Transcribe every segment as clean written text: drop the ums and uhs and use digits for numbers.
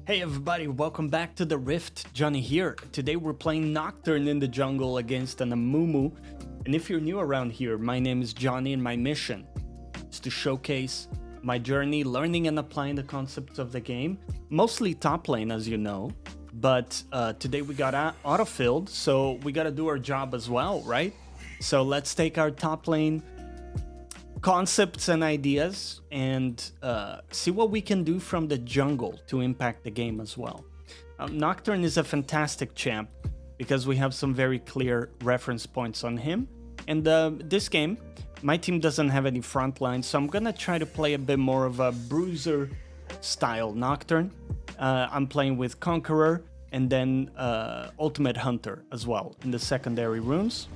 Hey everybody, welcome back to the Rift. Johnny here. Today we're playing Nocturne in the jungle against an Amumu. And if you're new around here, my name is Johnny and my mission is to showcase my journey learning and applying the concepts of the game. Mostly top lane, as you know. But today we got autofilled, so we gotta do our job as well, right? So let's take our top lane concepts and ideas and see what we can do from the jungle to impact the game as well. Nocturne is a fantastic champ because we have some very clear reference points on him. And this game, my team doesn't have any front line, so I'm gonna try to play a bit more of a bruiser style Nocturne. I'm playing with Conqueror and then Ultimate Hunter as well in the secondary runes.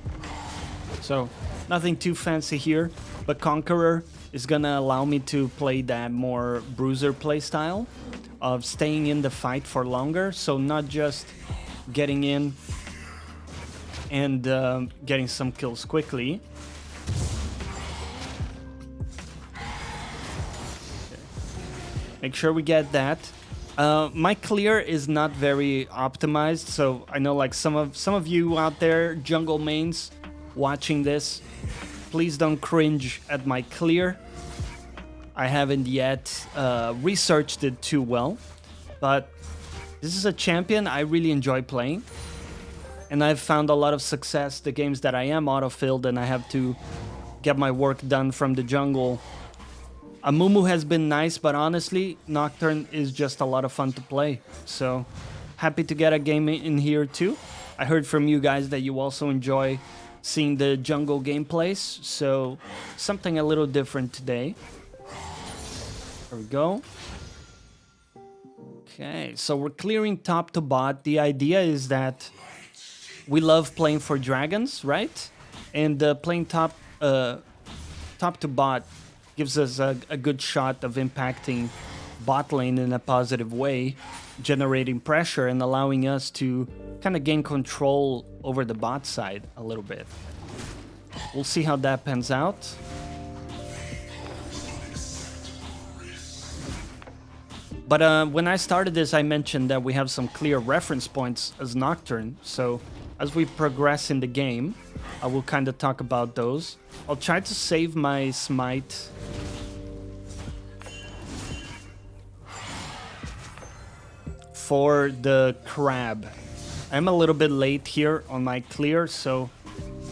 So nothing too fancy here, but Conqueror is gonna allow me to play that more bruiser playstyle of staying in the fight for longer, so not just getting in and getting some kills quickly. Make sure we get that. My clear is not very optimized, so I know like some of you out there, jungle mains, watching this, please don't cringe at my clear. I haven't yet researched it too well, but this is a champion I really enjoy playing, and I've found a lot of success the games that I am auto-filled and I have to get my work done from the jungle. Amumu has been nice, but honestly, Nocturne is just a lot of fun to play, so happy to get a game in here too. I heard from you guys that you also enjoy seeing the jungle gameplays, so something a little different today. There we go. Okay, so we're clearing top to bot. The idea is that we love playing for dragons, right? And playing top to bot gives us a good shot of impacting bot lane in a positive way, generating pressure and allowing us to kind of gain control over the bot side a little bit. We'll see how that pans out. But when I started this, I mentioned that we have some clear reference points as Nocturne, so as we progress in the game, I will kind of talk about those. I'll try to save my smite for the crab. I'm a little bit late here on my clear, so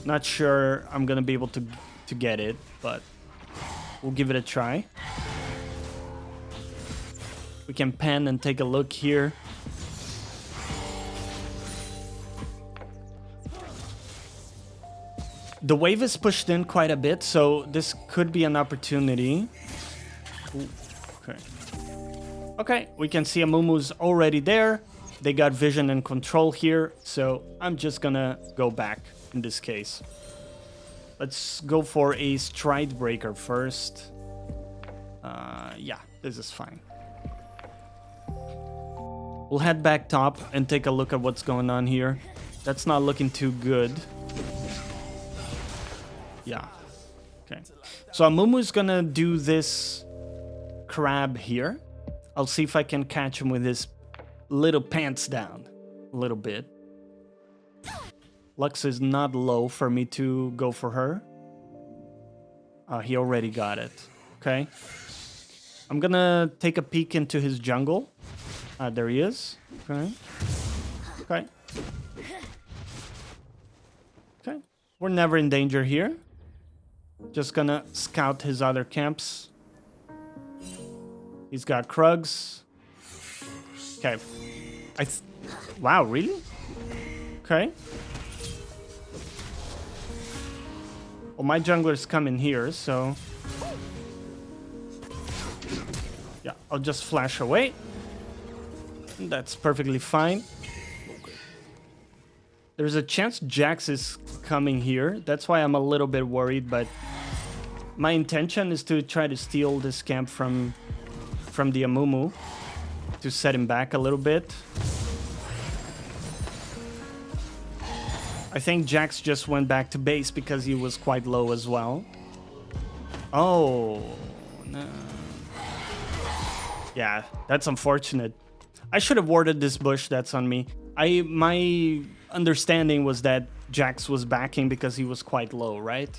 not sure I'm gonna be able to get it, but we'll give it a try. We can pan and take a look here. The wave is pushed in quite a bit, so this could be an opportunity. Ooh, okay. Okay, we can see Amumu's already there. They got vision and control here, so I'm just gonna go back in this case. Let's go for a stride breaker first. Yeah, this is fine. We'll head back top and take a look at what's going on here. That's not looking too good. Yeah, okay. So Amumu's gonna do this crab here. I'll see if I can catch him with his little pants down a little bit. Lux is not low for me to go for her. He already got it. Okay. I'm gonna take a peek into his jungle. There he is. Okay. Okay. Okay. We're never in danger here. Just gonna scout his other camps. He's got Krugs. Okay. Wow, really? Okay. Well, my jungler's coming here, so yeah, I'll just flash away. That's perfectly fine. There's a chance Jax is coming here. That's why I'm a little bit worried, but my intention is to try to steal this camp from the Amumu to set him back a little bit. I think Jax just went back to base because he was quite low as well. Oh, no. Yeah, that's unfortunate. I should have warded this bush, that's on me. My understanding was that Jax was backing because he was quite low, right?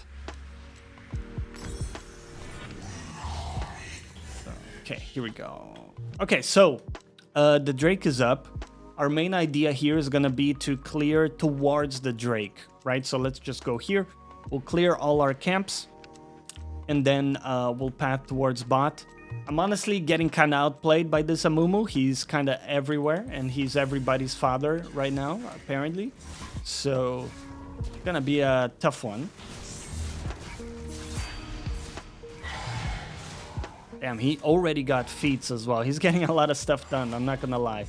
Okay, here we go. Okay, so the Drake is up. Our main idea here is gonna be to clear towards the Drake, right? So let's just go here. We'll clear all our camps, and then we'll path towards bot. I'm honestly getting kind of outplayed by this Amumu. He's kind of everywhere, and he's everybody's father right now, apparently. So, gonna be a tough one. Damn, he already got feats as well. He's getting a lot of stuff done, I'm not gonna lie.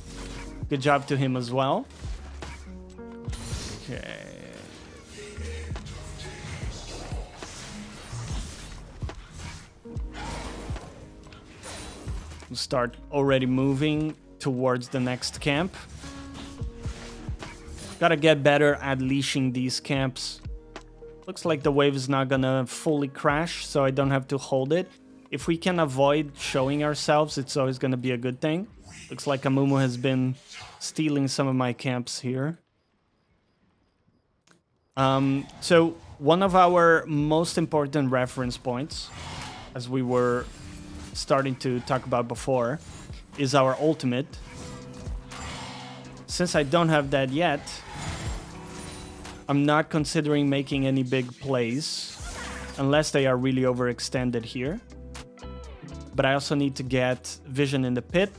Good job to him as well. Okay. Start already moving towards the next camp. Gotta get better at leashing these camps. Looks like the wave is not gonna fully crash, so I don't have to hold it. If we can avoid showing ourselves, it's always gonna be a good thing. Looks like Amumu has been stealing some of my camps here. So one of our most important reference points, as we were starting to talk about before, is our ultimate. Since I don't have that yet, I'm not considering making any big plays unless they are really overextended here. But I also need to get vision in the pit,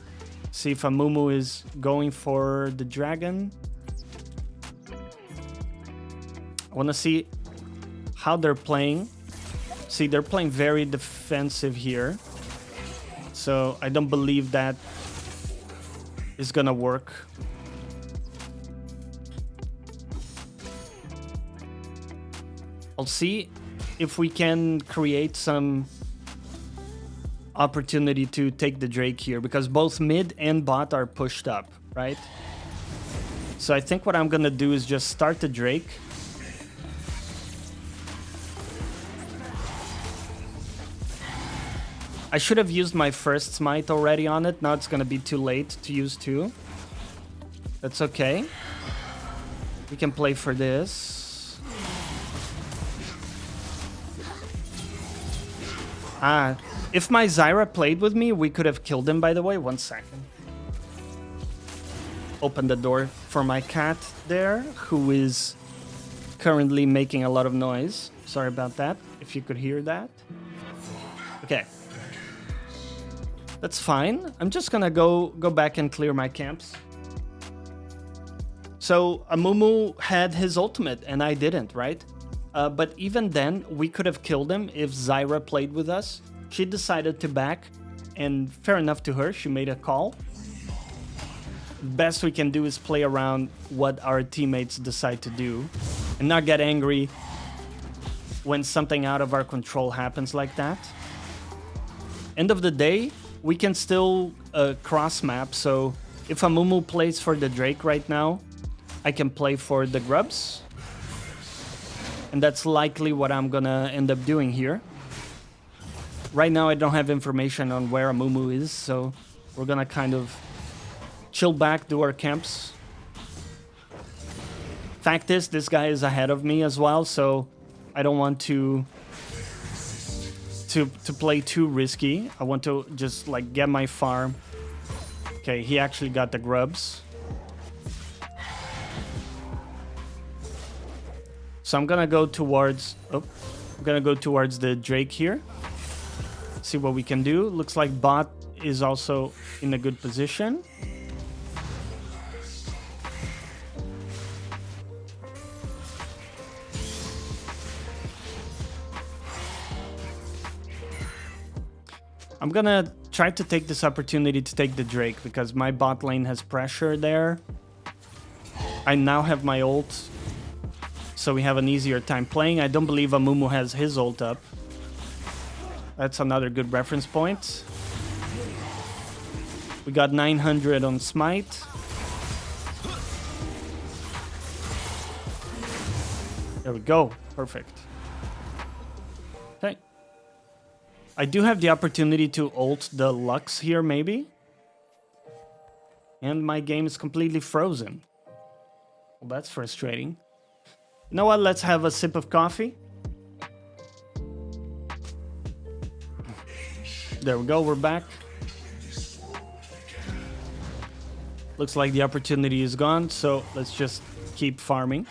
see if Amumu is going for the dragon. I want to see how they're playing. See, they're playing very defensive here. So I don't believe that is gonna work. I'll see if we can create some opportunity to take the Drake here, because both mid and bot are pushed up, right? So I think what I'm gonna do is just start the Drake. I should have used my first smite already on it. Now it's gonna be too late to use two. That's okay. We can play for this. If my Zyra played with me, we could have killed him, by the way. 1 second. Open the door for my cat there, who is currently making a lot of noise. Sorry about that, if you could hear that. Okay. That's fine. I'm just gonna go back and clear my camps. So Amumu had his ultimate and I didn't, right? But even then, we could have killed him if Zyra played with us. She decided to back, and fair enough to her, she made a call. Best we can do is play around what our teammates decide to do and not get angry when something out of our control happens like that. End of the day, we can still cross map, so if Amumu plays for the Drake right now, I can play for the grubs. And that's likely what I'm gonna end up doing here. Right now I don't have information on where Amumu is, so we're gonna kind of chill back, do our camps. Fact is, this guy is ahead of me as well, so I don't want to play too risky. I want to just like get my farm. Okay, he actually got the grubs. So I'm gonna go towards the Drake here. See what we can do. Looks like bot is also in a good position. I'm gonna try to take this opportunity to take the Drake because my bot lane has pressure there. I now have my ult, so we have an easier time playing. I don't believe Amumu has his ult up. That's another good reference point. We got 900 on smite. There we go. Perfect. Okay. I do have the opportunity to ult the Lux here, maybe. And my game is completely frozen. Well, that's frustrating. You know what? Let's have a sip of coffee. There we go, we're back. Looks like the opportunity is gone, so let's just keep farming.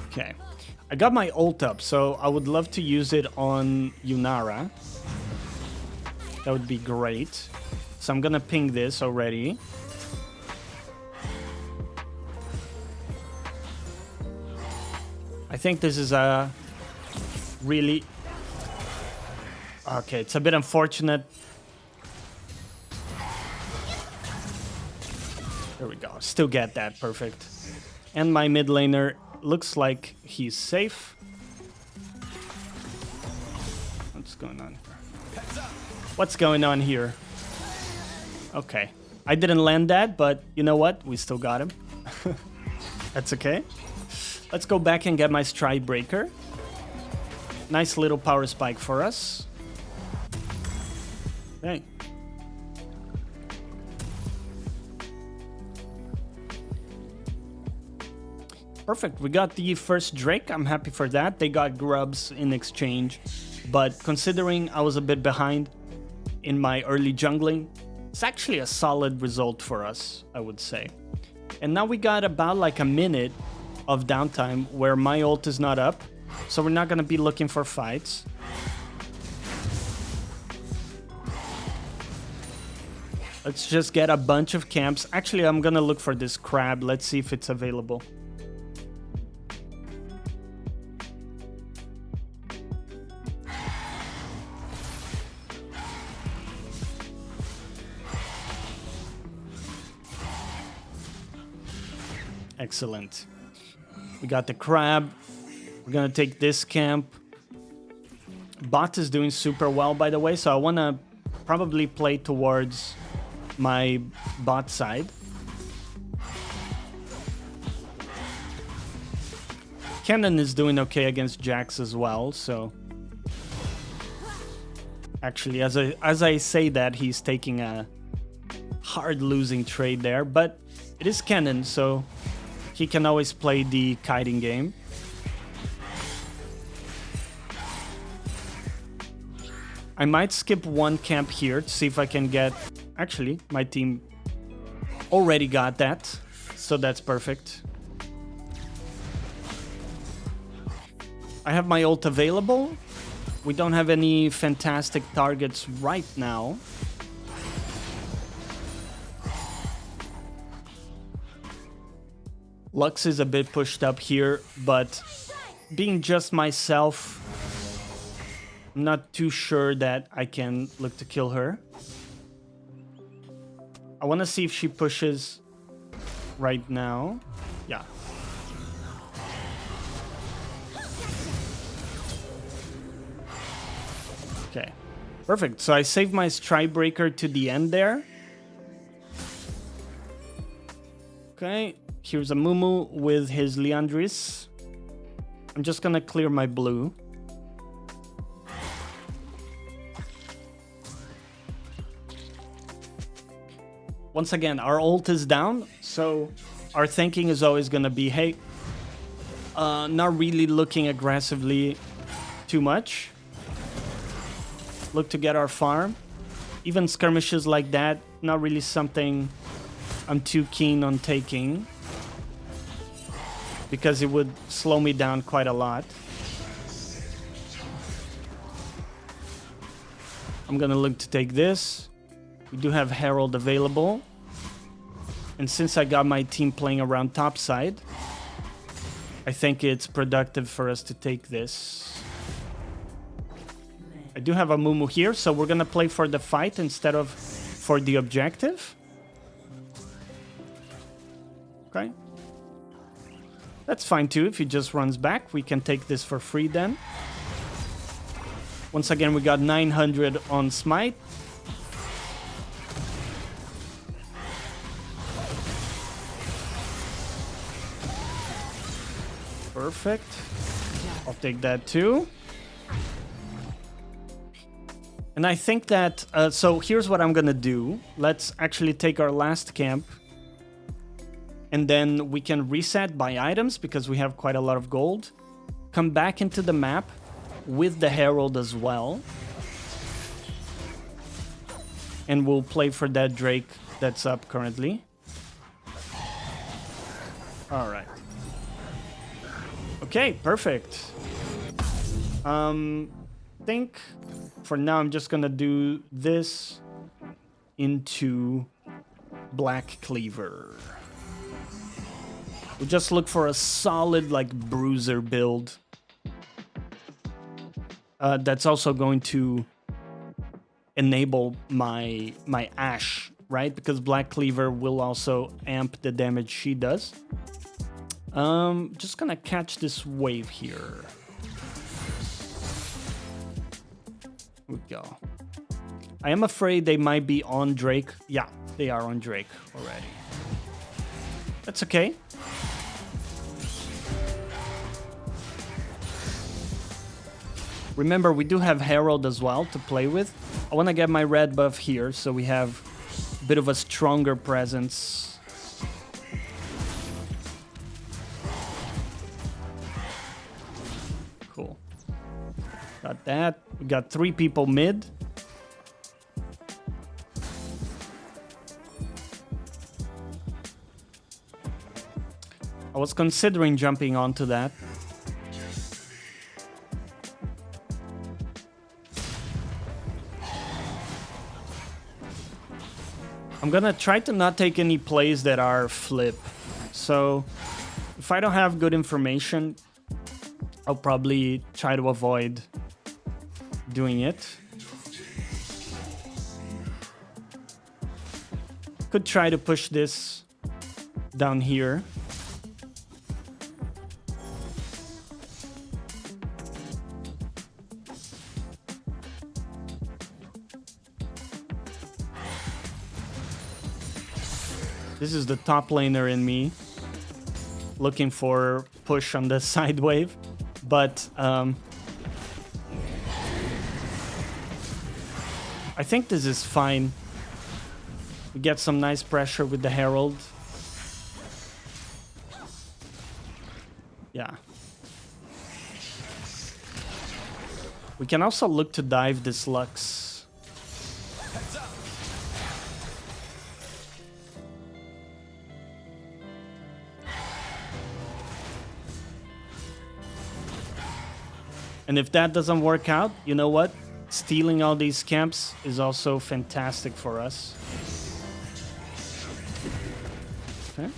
Okay, I got my ult up, so I would love to use it on Yunara. That would be great. So I'm gonna ping this already. I think this is a really... Okay, it's a bit unfortunate. There we go, still get that, perfect. And my mid laner looks like he's safe. What's going on here? What's going on here? Okay, I didn't land that, but you know what? We still got him. That's okay. Let's go back and get my stride breaker. Nice little power spike for us. Okay. Perfect, we got the first Drake. I'm happy for that. They got grubs in exchange, but considering I was a bit behind in my early jungling, it's actually a solid result for us, I would say. And now we got about like a minute of downtime where my ult is not up, so we're not gonna be looking for fights. Let's just get a bunch of camps. Actually, I'm gonna look for this crab. Let's see if it's available. Excellent. We got the crab. We're gonna take this camp. Bot is doing super well, by the way, so I wanna probably play towards my bot side. Cannon is doing okay against Jax as well, so... Actually, as I say that, he's taking a hard losing trade there, but it is Cannon, so he can always play the kiting game. I might skip one camp here to see if I can get... Actually, my team already got that, so that's perfect. I have my ult available. We don't have any fantastic targets right now. Lux is a bit pushed up here, but being just myself, I'm not too sure that I can look to kill her. I want to see if she pushes right now. Yeah. Okay, perfect. So I saved my stride breaker to the end there. Okay, here's Amumu with his Liandris. I'm just gonna clear my blue. Once again, our ult is down, so our thinking is always gonna be, hey, not really looking aggressively too much. Look to get our farm. Even skirmishes like that, not really something I'm too keen on taking, because it would slow me down quite a lot. I'm gonna look to take this. We do have Herald available. And since I got my team playing around top side, I think it's productive for us to take this. I do have a Amumu here, so we're gonna play for the fight instead of for the objective. Okay. That's fine too, if he just runs back. We can take this for free then. Once again, we got 900 on Smite. Perfect. I'll take that too. And I think that, so here's what I'm gonna do. Let's actually take our last camp. And then we can reset by items because we have quite a lot of gold. Come back into the map with the Herald as well. And we'll play for that Drake that's up currently. All right. Okay, perfect. Think for now I'm just gonna do this into black cleaver. We'll just look for a solid like bruiser build. That's also going to enable my Ash, right? Because black cleaver will also amp the damage she does. Just gonna catch this wave here. Here we go. I am afraid they might be on Drake. Yeah, they are on Drake already. That's okay. Remember, we do have Herald as well to play with. I want to get my red buff here so we have a bit of a stronger presence. Cool. Got that. We got 3 people mid. I was considering jumping onto that. I'm gonna try to not take any plays that are flip. So if I don't have good information, I'll probably try to avoid doing it. Could try to push this down here. This is the top laner in me, looking for push on the side wave, but I think this is fine. We get some nice pressure with the Herald. Yeah. We can also look to dive this Lux. And if that doesn't work out, you know what? Stealing all these camps is also fantastic for us. Okay.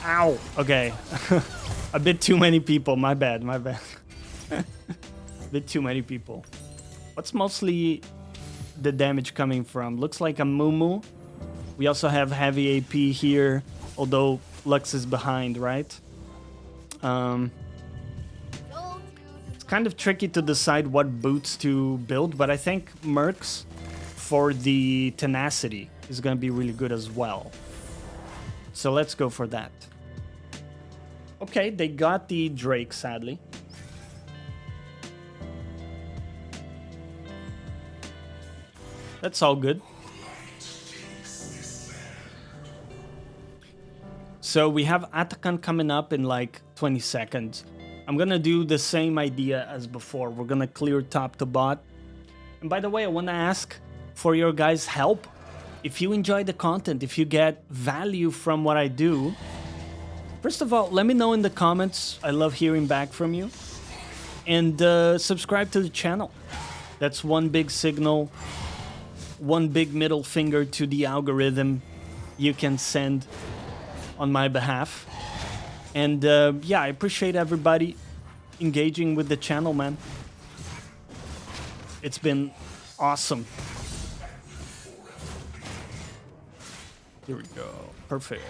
Ow! Okay. A bit too many people. My bad, my bad. A bit too many people. What's mostly the damage coming from? Looks like Amumu. We also have heavy AP here, although Lux is behind, right? It's kind of tricky to decide what boots to build, but I think Mercs for the tenacity is going to be really good as well. So let's go for that. Okay, they got the Drake, sadly. That's all good. So we have Atakan coming up in like 20 seconds. I'm gonna do the same idea as before. We're gonna clear top to bot. And by the way, I wanna ask for your guys' help. If you enjoy the content, if you get value from what I do, first of all, let me know in the comments. I love hearing back from you. And subscribe to the channel. That's one big signal, one big middle finger to the algorithm you can send on my behalf. And yeah, I appreciate everybody engaging with the channel, man. It's been awesome. Here we go. Perfect.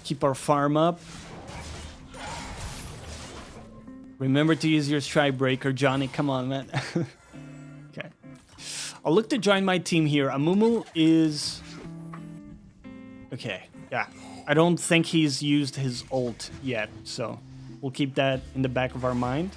Keep our farm up. Remember to use your strike breaker, Johnny. Come on, man. Okay. I'll look to join my team here. Amumu is... Okay, yeah. I don't think he's used his ult yet, so we'll keep that in the back of our mind.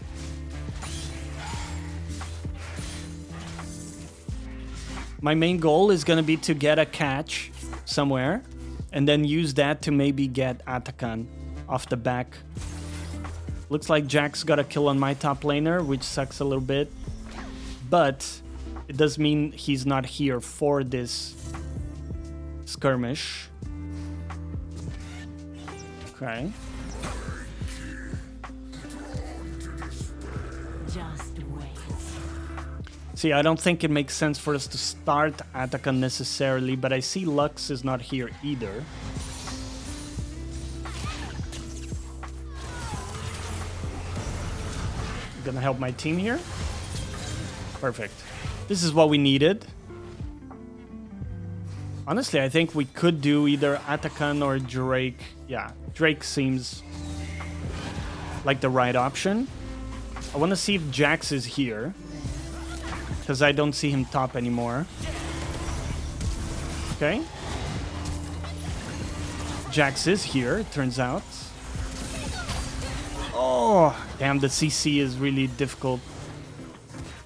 My main goal is going to be to get a catch somewhere and then use that to maybe get Atakan off the back. Looks like Jax got a kill on my top laner, which sucks a little bit. But it does mean he's not here for this skirmish. Okay. Just wait. See, I don't think it makes sense for us to start Atakan necessarily, but I see Lux is not here either. Gonna help my team here. Perfect. This is what we needed. Honestly, I think we could do either Atakan or Drake. Yeah, Drake seems like the right option. I want to see if Jax is here, because I don't see him top anymore. Okay. Jax is here, it turns out. Oh, damn, the CC is really difficult.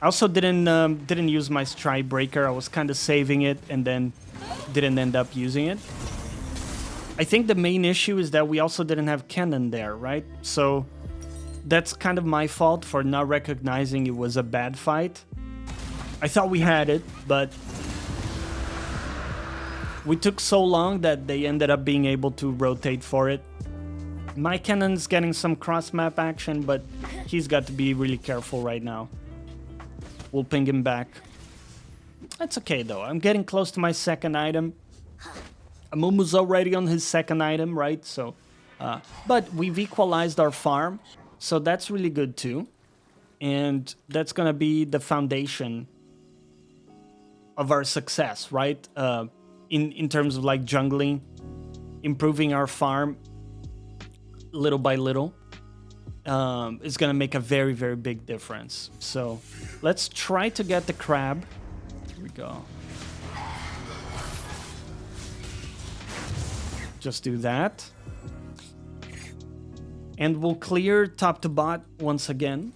I also didn't use my Stride Breaker. I was kind of saving it and then didn't end up using it. I think the main issue is that we also didn't have Cannon there, right? So that's kind of my fault for not recognizing it was a bad fight. I thought we had it, but we took so long that they ended up being able to rotate for it. My Cannon's getting some cross-map action, but he's got to be really careful right now. We'll ping him back. That's okay, though. I'm getting close to my second item. Amumu's already on his second item, right? So, but we've equalized our farm, so that's really good, too. And that's going to be the foundation of our success, right? In terms of, like, jungling, improving our farm little by little. Is going to make a very, very big difference. So let's try to get the crab. Here we go. Just do that. And we'll clear top to bot once again.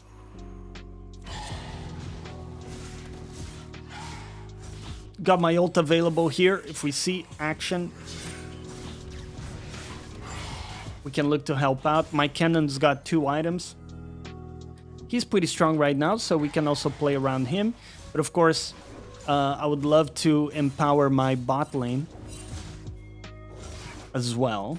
Got my ult available here. If we see action, we can look to help out. My Cannon's got 2 items. He's pretty strong right now, so we can also play around him. But of course, I would love to empower my bot lane as well.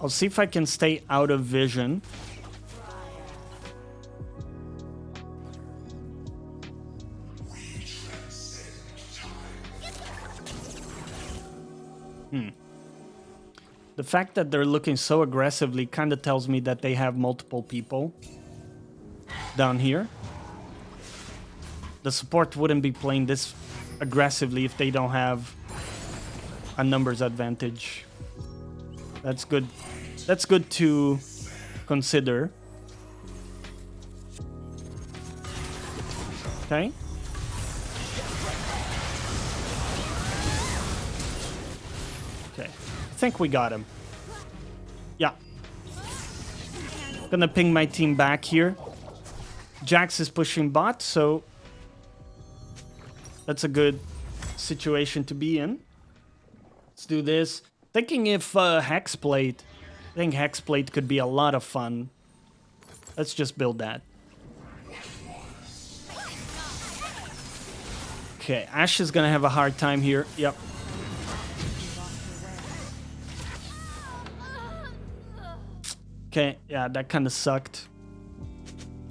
I'll see if I can stay out of vision. The fact that they're looking so aggressively kind of tells me that they have multiple people down here. The support wouldn't be playing this aggressively if they don't have a numbers advantage. That's good. That's good to consider. Okay. Okay. I think we got him. Yeah. Gonna ping my team back here. Jax is pushing bot, so that's a good situation to be in. Let's do this. Thinking if hexplate, I think hexplate could be a lot of fun. Let's just build that. Okay, Ashe is gonna have a hard time here. Yep. Okay, yeah, that kind of sucked.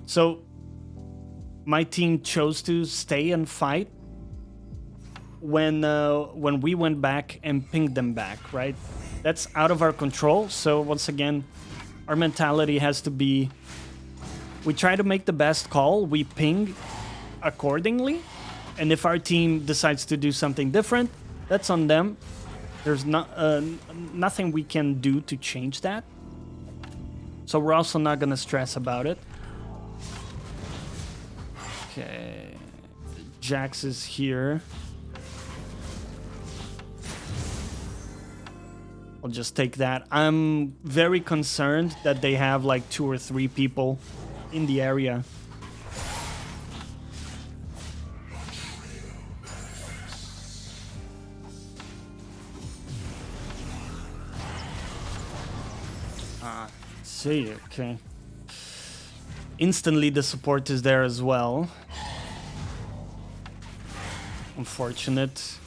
So, my team chose to stay and fight when we went back and pinged them back, right? That's out of our control. So once again, our mentality has to be, we try to make the best call, we ping accordingly, And if our team decides to do something different, that's on them. There's nothing we can do to change that. So we're also not gonna stress about it. Okay, Jax is here. I'll just take that. I'm very concerned that they have like 2 or 3 people in the area. See, okay. Instantly the support is there as well. Unfortunate.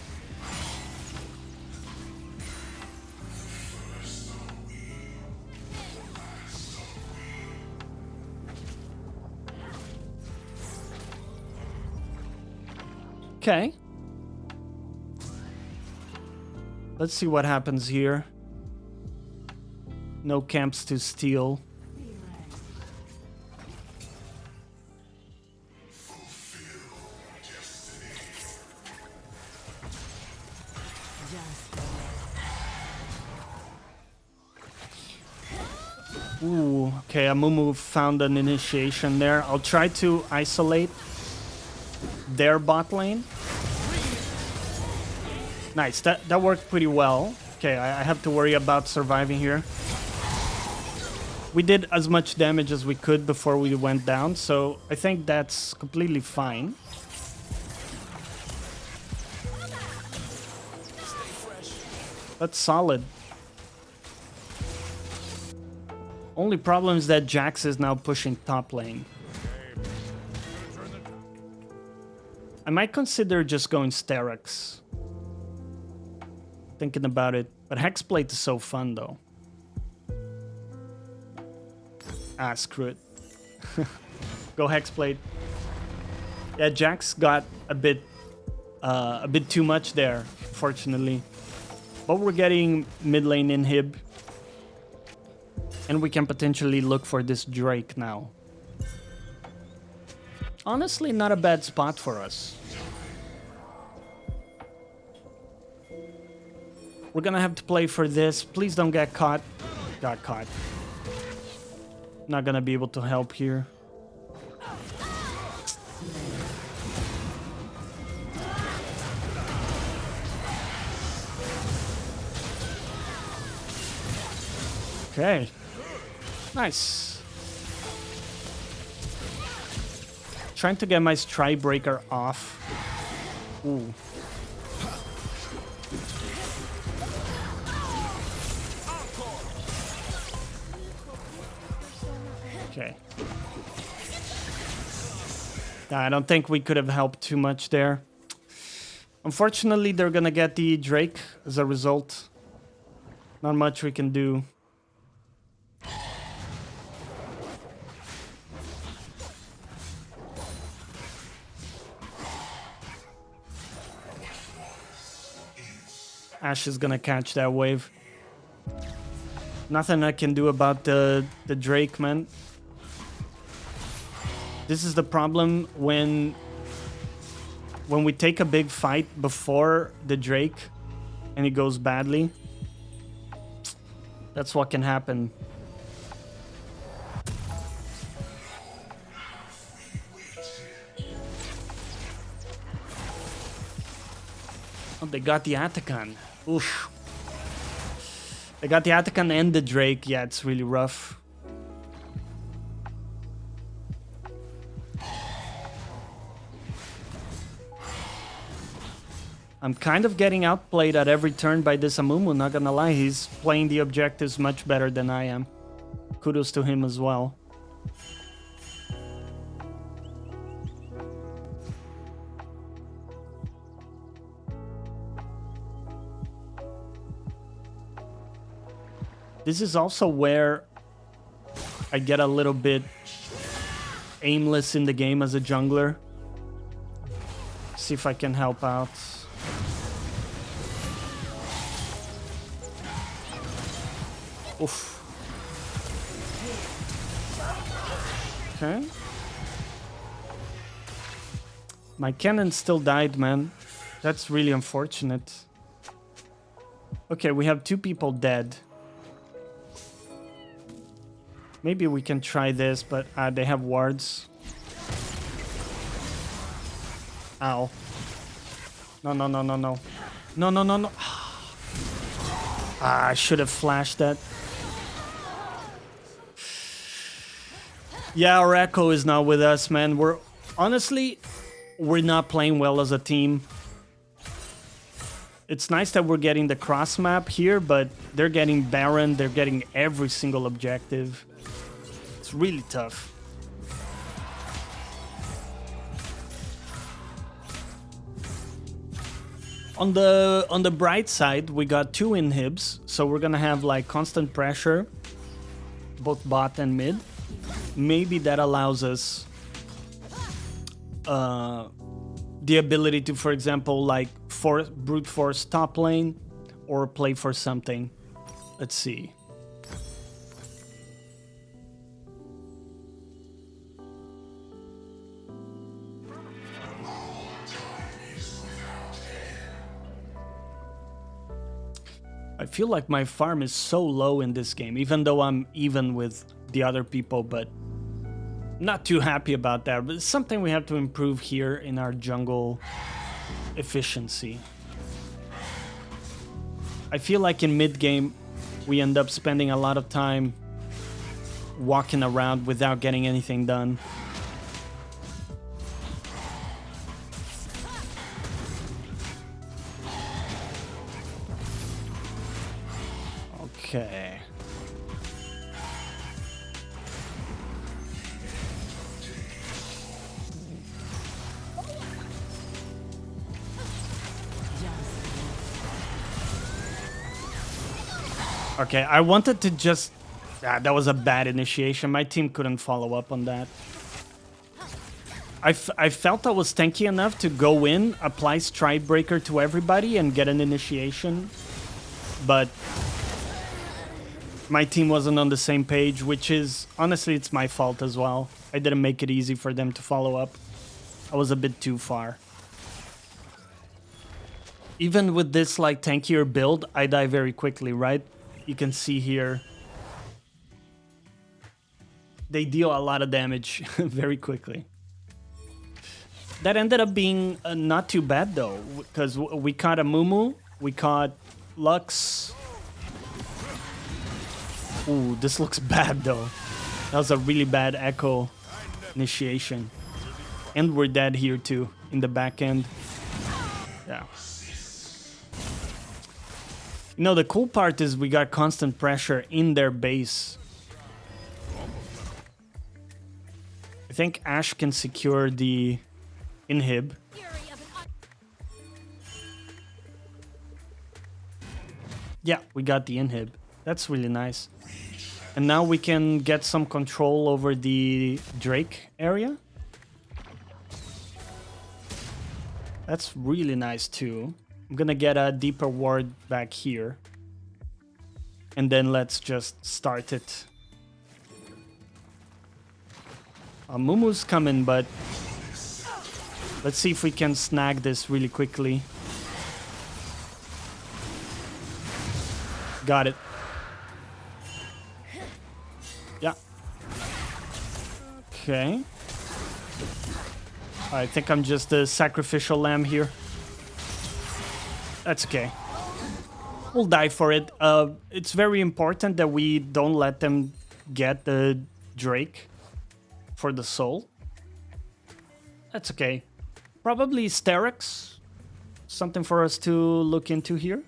Okay. Let's see what happens here. No camps to steal. Ooh, okay, Amumu found an initiation there. I'll try to isolate their bot lane. Nice, that worked pretty well. Okay, I have to worry about surviving here. We did as much damage as we could before we went down, so I think that's completely fine. That's solid. Only problem is that Jax is now pushing top lane. I might consider just going steraks. Thinking about it, but hexplate is so fun though. Ah, screw it. Go hexplate. Yeah, Jax got a bit too much there, fortunately. But we're getting mid lane inhib. And we can potentially look for this Drake now. Honestly, not a bad spot for us. We're gonna have to play for this. Please don't get caught. Got caught. Not gonna be able to help here. Okay. Nice. Trying to get my stride breaker off. Ooh. Okay. I don't think we could have helped too much there. Unfortunately, they're gonna get the Drake as a result. Not much we can do. Ashe is gonna catch that wave. Nothing I can do about the Drake, man. This is the problem when we take a big fight before the Drake and it goes badly. That's what can happen. Oh, they got the Atakan. Oof. They got the Atakan and the Drake. Yeah, it's really rough. I'm kind of getting outplayed at every turn by this Amumu, not gonna lie. He's playing the objectives much better than I am. Kudos to him as well. This is also where I get a little bit aimless in the game as a jungler. See if I can help out. Oof. Okay. My cannon still died, man. That's really unfortunate. Okay, we have 2 people dead. Maybe we can try this, but they have wards. Ow. No, no, no, no, no. No, no, no, no. I should have flashed that. Yeah, our Echo is not with us, man. Honestly, we're not playing well as a team. It's nice that we're getting the cross map here, but they're getting Baron, they're getting every single objective. It's really tough. On the bright side, we got 2 inhibs, so we're gonna have like constant pressure, both bot and mid. Maybe that allows us the ability to, for example, like brute force top lane or play for something. Let's see. I feel like my farm is so low in this game, even though I'm even with the other people, but not too happy about that. But it's something we have to improve here in our jungle efficiency. I feel like in mid-game, we end up spending a lot of time walking around without getting anything done. Okay. Okay, I wanted to just... that was a bad initiation. My team couldn't follow up on that. I felt I was tanky enough to go in, apply Stride Breaker to everybody and get an initiation. But my team wasn't on the same page, which is... honestly, it's my fault as well. I didn't make it easy for them to follow up. I was a bit too far. Even with this like tankier build, I die very quickly, right? You can see here. They deal a lot of damage very quickly. That ended up being not too bad though, because we caught Amumu, we caught Lux. Ooh, this looks bad though. That was a really bad Echo initiation. And we're dead here too, in the back end. Yeah. You know, the cool part is we got constant pressure in their base. I think Ashe can secure the inhib. Yeah, we got the inhib. That's really nice. And now we can get some control over the Drake area. That's really nice too. I'm gonna get a deeper ward back here. And then let's just start it. Mumu's coming, but let's see if we can snag this really quickly. Got it. Yeah. Okay. I think I'm just the sacrificial lamb here. That's okay. We'll die for it. It's very important that we don't let them get the Drake for the soul. That's okay. Probably steraks. Something for us to look into here.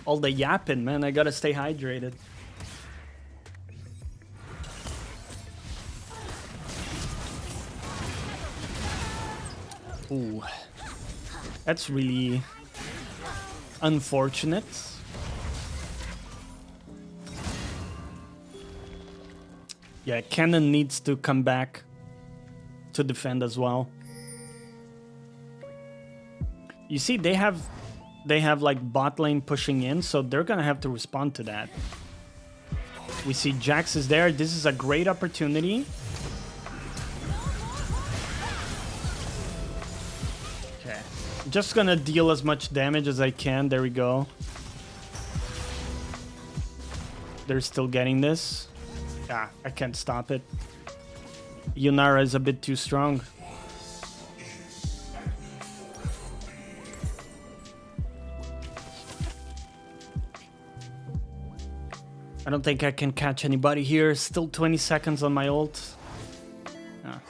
All the yapping, man. I gotta stay hydrated. Ooh. That's really unfortunate. Yeah, Cannon needs to come back to defend as well. You see, they have like bot lane pushing in, so they're gonna have to respond to that. We see Jax is there. This is a great opportunity. Okay. Just gonna deal as much damage as I can. There we go. They're still getting this. Yeah, I can't stop it. Yunara is a bit too strong. I don't think I can catch anybody here. Still 20 seconds on my ult. Ah.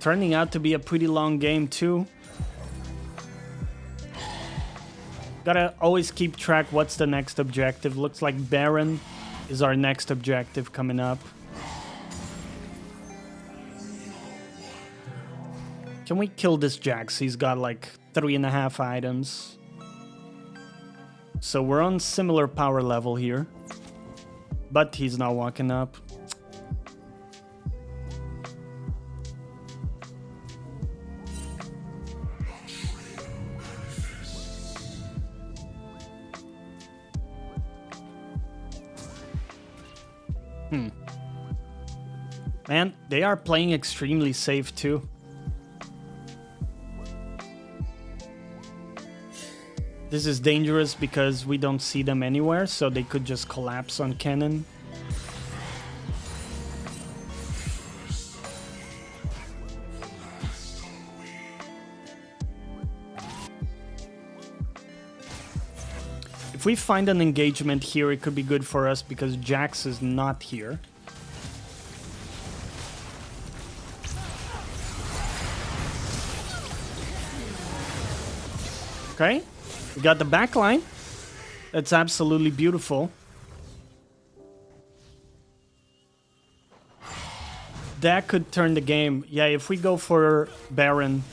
Turning out to be a pretty long game too. Gotta always keep track what's the next objective. Looks like Baron is our next objective coming up. Can we kill this Jax? He's got like 3.5 items. So we're on similar power level here. But he's not walking up. Man, they are playing extremely safe too. This is dangerous because we don't see them anywhere, so they could just collapse on cannon. If we find an engagement here, it could be good for us because Jax is not here. Okay. We got the back line. That's absolutely beautiful. That could turn the game. Yeah, if we go for Baron,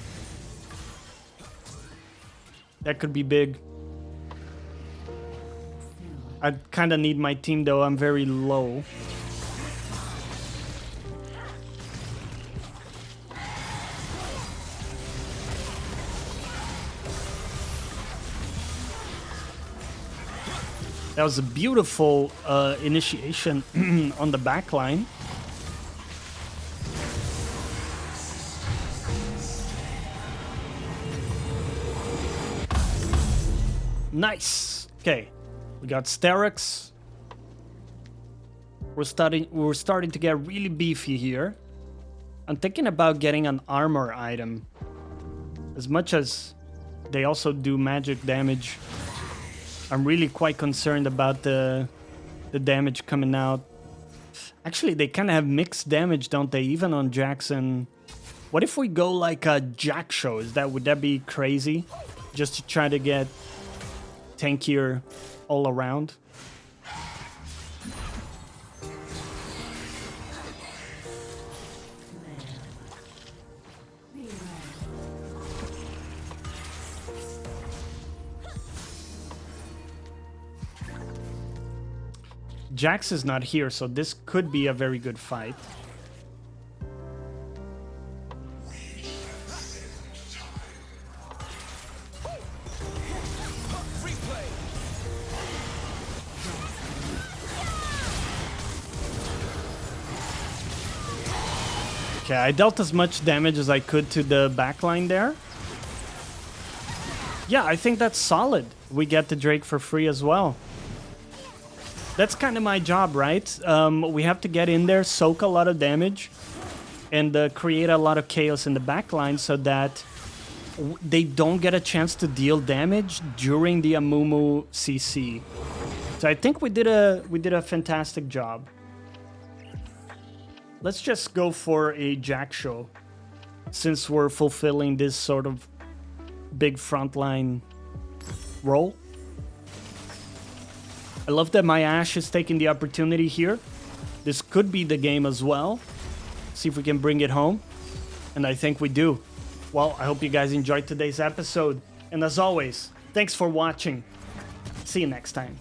that could be big. I kind of need my team though. I'm very low. That was a beautiful initiation on the back line. Nice. Okay, we got steraks. We're starting to get really beefy here. I'm thinking about getting an armor item. As much as they also do magic damage, I'm really quite concerned about the damage coming out. Actually, they kind of have mixed damage, don't they? Even on Jackson. What if we go like a jaksho? Would that be crazy? Just to try to get tankier all around. Jax is not here, so this could be a very good fight. Okay, I dealt as much damage as I could to the backline there. Yeah, I think that's solid. We get the Drake for free as well. That's kind of my job, right? We have to get in there, soak a lot of damage, and create a lot of chaos in the backline so that they don't get a chance to deal damage during the Amumu CC. So I think we did a fantastic job. Let's just go for a jaksho, since we're fulfilling this sort of big frontline role. I love that my Ashe is taking the opportunity here. This could be the game as well. See if we can bring it home. And I think we do. Well, I hope you guys enjoyed today's episode. And as always, thanks for watching. See you next time.